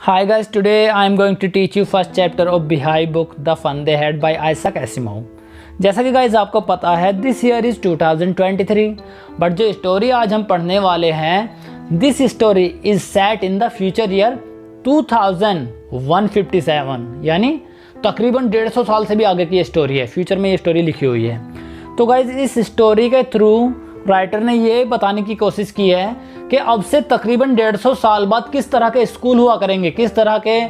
Hi guys, today I am going to teach you first chapter of Beehive book The Fun They Had by Isaac Asimov। जैसा कि guys आपको पता है this year is 2023, but जो story आज हम पढ़ने वाले हैं this story is set in the future year 2157, यानी तकरीबन 150 साल से भी आगे की स्टोरी है। फ्यूचर में ये स्टोरी लिखी हुई है। तो गाइज इस स्टोरी के थ्रू राइटर ने ये बताने की कोशिश की है कि अब से तकरीबन 150 साल बाद किस तरह के स्कूल हुआ करेंगे, किस तरह के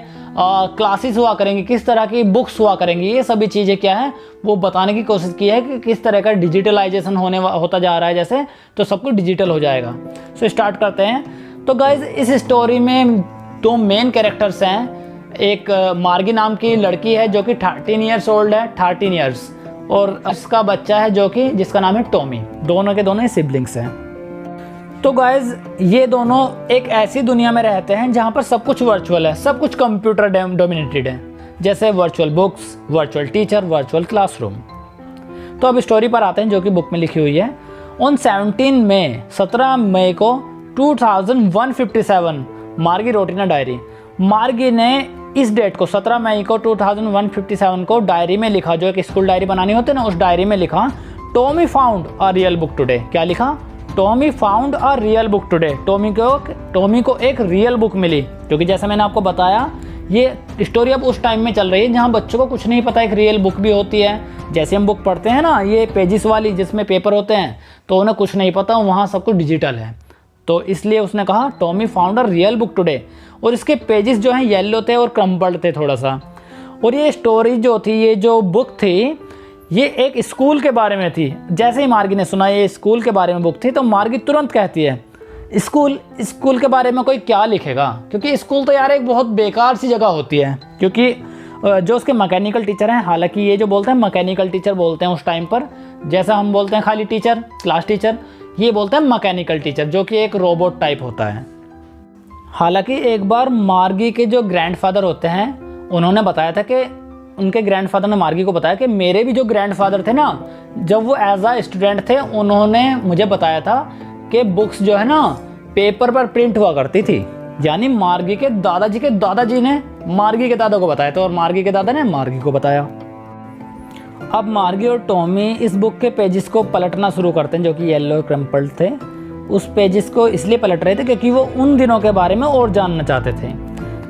क्लासेस हुआ करेंगे, किस तरह की बुक्स हुआ करेंगी। ये सभी चीज़ें क्या है वो बताने की कोशिश की है कि किस तरह का डिजिटलाइजेशन होता जा रहा है, जैसे तो सब कुछ डिजिटल हो जाएगा। सो स्टार्ट करते हैं। तो गाइज इस स्टोरी में दो मेन कैरेक्टर्स हैं। एक मार्गी नाम की लड़की है जो कि 13 ईयर्स ओल्ड है, 13 ईयर्स, और इसका बच्चा है जो कि जिसका नाम है टॉमी। दोनों के दोनों सिबलिंग्स हैं। तो गाइज ये दोनों एक ऐसी दुनिया में रहते हैं जहाँ पर सब कुछ वर्चुअल है, सब कुछ कंप्यूटर डोमिनेटेड है, जैसे virtual books, virtual teacher, virtual classroom. तो अब स्टोरी पर आते हैं जो कि बुक में लिखी हुई है। ऑन 17 मई को 2157 मार्गी रोट इन अ डायरी। मार्गी ने इस डेट को 17 मई को 2157 को डायरी में लिखा, जो एक स्कूल डायरी बनानी होती है ना, उस डायरी में लिखा Tommy found a real book today. क्या लिखा? Tommy found a real book today. Tommy को एक रियल बुक मिली, क्योंकि जैसा मैंने आपको बताया ये स्टोरी अब उस टाइम में चल रही है जहाँ बच्चों को कुछ नहीं पता एक रियल बुक भी होती है। जैसे हम बुक पढ़ते हैं ना, ये पेजेस वाली जिसमें पेपर होते हैं, तो उन्हें कुछ नहीं पता, वहाँ सब कुछ डिजिटल है। तो इसलिए उसने कहा Tommy found a real book today. और इसके पेजेस जो हैं येलो थे और क्रम्बल्ड थे थोड़ा सा। और ये स्टोरी जो थी, ये जो बुक थी, ये एक स्कूल के बारे में थी। जैसे ही मार्गी ने सुना ये स्कूल के बारे में बुक थी, तो मार्गी तुरंत कहती है स्कूल के बारे में कोई क्या लिखेगा, क्योंकि स्कूल तो यार एक बहुत बेकार सी जगह होती है। क्योंकि जो उसके मैकेनिकल टीचर हैं, हालांकि ये जो बोलते हैं मैकेनिकल टीचर बोलते हैं उस टाइम पर, जैसा हम बोलते हैं खाली टीचर, क्लास टीचर, ये बोलते हैं मैकेनिकल टीचर, जो कि एक रोबोट टाइप होता है। हालांकि एक बार मार्गी के जो ग्रैंडफादर होते हैं उन्होंने बताया था कि उनके ग्रैंडफादर ने मार्गी को बताया कि मेरे भी जो ग्रैंडफादर थे ना, जब वो एज आ स्टूडेंट थे, उन्होंने मुझे बताया था कि बुक्स जो है ना पेपर पर प्रिंट हुआ करती थी। यानी मार्गी के दादाजी ने मार्गी के दादा को बताया था, और मार्गी के दादा ने मार्गी को बताया। अब मार्गी और टॉमी इस बुक के पेजेस को पलटना शुरू करते हैं, जो कि येलो क्रम्पल्ड थे। उस पेजेस को इसलिए पलट रहे थे क्योंकि वो उन दिनों के बारे में और जानना चाहते थे।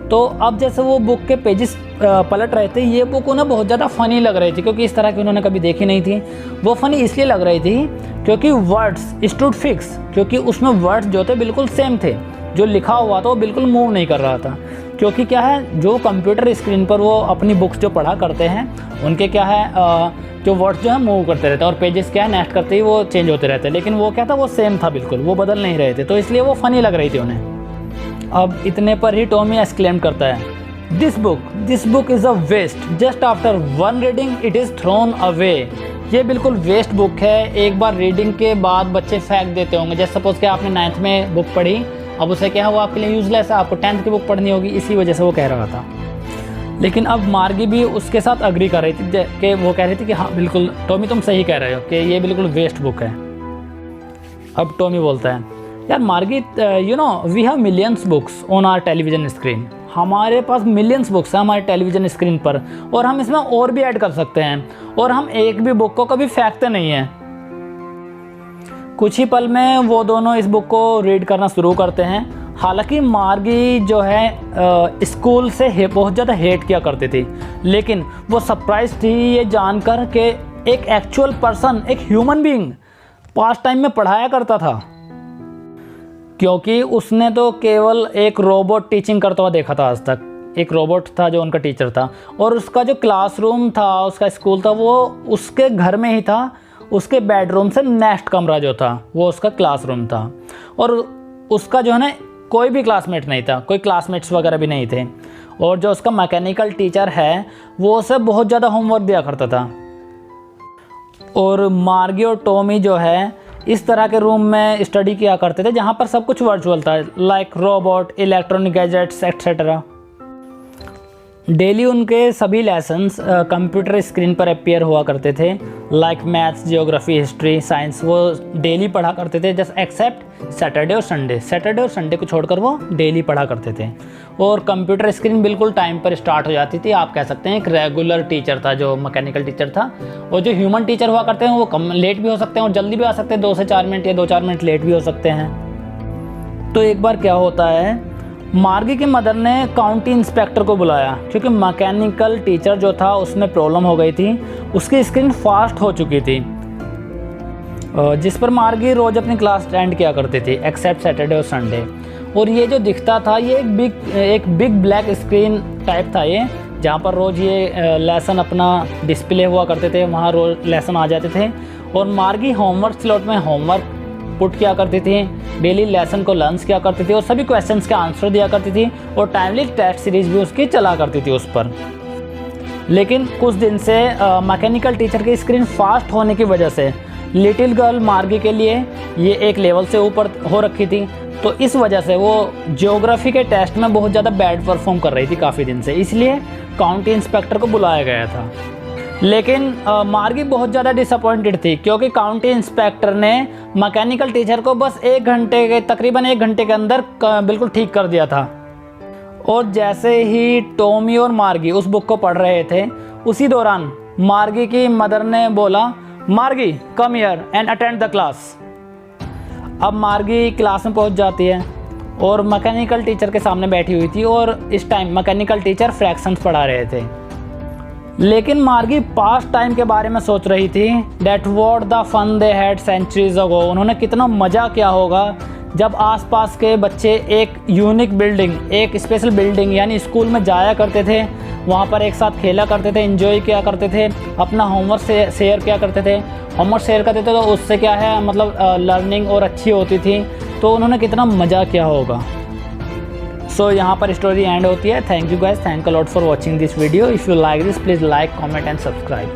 तो अब जैसे वो बुक के पेजेस पलट रहे थे, ये बुक उन्हें बहुत ज़्यादा फ़नी लग रही थी, क्योंकि इस तरह की उन्होंने कभी देखी नहीं थी। वो फ़नी इसलिए लग रही थी क्योंकि वर्ड्स स्टूड फिक्स, क्योंकि उसमें वर्ड्स जो थे बिल्कुल सेम थे, जो लिखा हुआ था वो बिल्कुल मूव नहीं कर रहा था। क्योंकि क्या है, जो कंप्यूटर स्क्रीन पर वो अपनी बुक्स जो पढ़ा करते हैं, उनके क्या है जो वर्ड्स जो है मूव करते रहते हैं, और पेजेस क्या है नेक्स्ट करते ही वो चेंज होते रहते हैं, लेकिन वो क्या था, वो सेम था बिल्कुल, वो बदल नहीं रहे थे। तो इसलिए वो फ़नी लग रही थी उन्हें। अब इतने पर ही टॉमी एक्सक्लेम करता है, this book is a waste, just after one reading it is thrown away. ये बिल्कुल वेस्ट बुक है, एक बार रीडिंग के बाद बच्चे फेंक देते होंगे। जैसे सपोज कि आपने 9th में बुक पढ़ी, अब उसे क्या है वो आपके लिए यूजलेस है, आपको 10th की बुक पढ़नी होगी, इसी वजह से वो कह रहा था। लेकिन अब मार्गी भी उसके साथ अग्री कर रही थी कि वो कह रही थी कि हाँ बिल्कुल टॉमी तुम सही कह रहे हो कि ये बिल्कुल वेस्ट बुक है। अब टॉमी बोलता है, यार Margie you know we have millions books on our television screen. हमारे पास मिलियंस बुक्स हैं हमारे टेलीविजन स्क्रीन पर, और हम इसमें और भी ऐड कर सकते हैं, और हम एक भी बुक को कभी फेंकते नहीं हैं। कुछ ही पल में वो दोनों इस बुक को रीड करना शुरू करते हैं। हालांकि मार्गी जो है स्कूल से बहुत ज़्यादा हेट किया करती थी, लेकिन वो सरप्राइज थी ये जानकर कि एक एक्चुअल पर्सन, एक ह्यूमन बीइंग पास्ट टाइम में पढ़ाया करता था। क्योंकि उसने तो केवल एक रोबोट टीचिंग करता हुआ देखा था आज तक। एक रोबोट था जो उनका टीचर था, और उसका जो क्लासरूम था, उसका स्कूल था, वो उसके घर में ही था। उसके बेडरूम से नेक्स्ट कमरा जो था वो उसका क्लासरूम था, और उसका जो है ना कोई भी क्लासमेट नहीं था, कोई क्लासमेट्स वगैरह भी नहीं थे। और जो उसका मैकेनिकल टीचर है वो उसे बहुत ज़्यादा होमवर्क दिया करता था। और मार्गी और टॉमी जो है इस तरह के रूम में स्टडी किया करते थे जहाँ पर सब कुछ वर्चुअल था, like robot, electronic gadgets etcetera. Daily उनके सभी लेसन्स कंप्यूटर स्क्रीन पर अपीयर हुआ करते थे, like maths, geography, history, science. वो डेली पढ़ा करते थे, जस्ट एक्सेप्ट सैटरडे और संडे। सैटरडे और संडे को छोड़कर वो डेली पढ़ा करते थे। और कंप्यूटर स्क्रीन बिल्कुल टाइम पर स्टार्ट हो जाती थी। आप कह सकते हैं एक रेगुलर टीचर था जो मैकेनिकल टीचर था। और जो ह्यूमन टीचर हुआ करते हैं वो कम लेट भी हो सकते हैं और जल्दी भी आ सकते हैं, 2 से 4 मिनट या 2-4 मिनट लेट भी हो सकते हैं। तो एक बार क्या होता है, मार्गी की मदर ने काउंटी इंस्पेक्टर को बुलाया क्योंकि मैकेनिकल टीचर जो था उसमें प्रॉब्लम हो गई थी, उसकी स्क्रीन फास्ट हो चुकी थी, जिस पर मार्गी रोज़ अपनी क्लास अटेंड किया करती थी एक्सेप्ट सैटरडे और संडे। और ये जो दिखता था ये एक बिग ब्लैक स्क्रीन टाइप था ये, जहाँ पर रोज़ ये लेसन अपना डिस्प्ले हुआ करते थे, वहाँ रोज़ लेसन आ जाते थे। और मार्गी होमवर्क स्लॉट में होमवर्क पुट किया करती थी, डेली लेसन को लर्न किया करती थी और सभी क्वेश्चंस के आंसर दिया करती थी और टाइमली टेस्ट सीरीज भी उसकी चला करती थी उस पर। लेकिन कुछ दिन से मैकेनिकल टीचर की स्क्रीन फास्ट होने की वजह से लिटिल गर्ल मार्गी के लिए ये एक लेवल से ऊपर हो रखी थी। तो इस वजह से वो ज्योग्राफी के टेस्ट में बहुत ज़्यादा बैड परफॉर्म कर रही थी काफ़ी दिन से, इसलिए काउंटी इंस्पेक्टर को बुलाया गया था। लेकिन मार्गी बहुत ज़्यादा डिसअपॉइंटेड थी क्योंकि काउंटी इंस्पेक्टर ने मैकेनिकल टीचर को बस तकरीबन 1 घंटे के अंदर बिल्कुल ठीक कर दिया था। और जैसे ही टॉमी और मार्गी उस बुक को पढ़ रहे थे, उसी दौरान मार्गी की मदर ने बोला, मार्गी come here and attend the class. अब मार्गी क्लास में पहुंच जाती है और मैकेनिकल टीचर के सामने बैठी हुई थी और इस टाइम मैकेनिकल टीचर फ्रैक्शंस पढ़ा रहे थे। लेकिन मार्गी पास्ट टाइम के बारे में सोच रही थी, that what the fun they had centuries ago. उन्होंने कितना मज़ा किया होगा जब आसपास के बच्चे एक यूनिक बिल्डिंग, एक स्पेशल बिल्डिंग यानी स्कूल में जाया करते थे, वहाँ पर एक साथ खेला करते थे, एंजॉय किया करते थे, अपना होमवर्क शेयर किया करते थे। होमवर्क शेयर करते थे तो उससे क्या है, मतलब लर्निंग और अच्छी होती थी। तो उन्होंने कितना मज़ा किया होगा। सो यहाँ पर स्टोरी एंड होती है। Thank you guys, thank a lot for watching this video. If you like this please like, comment and subscribe.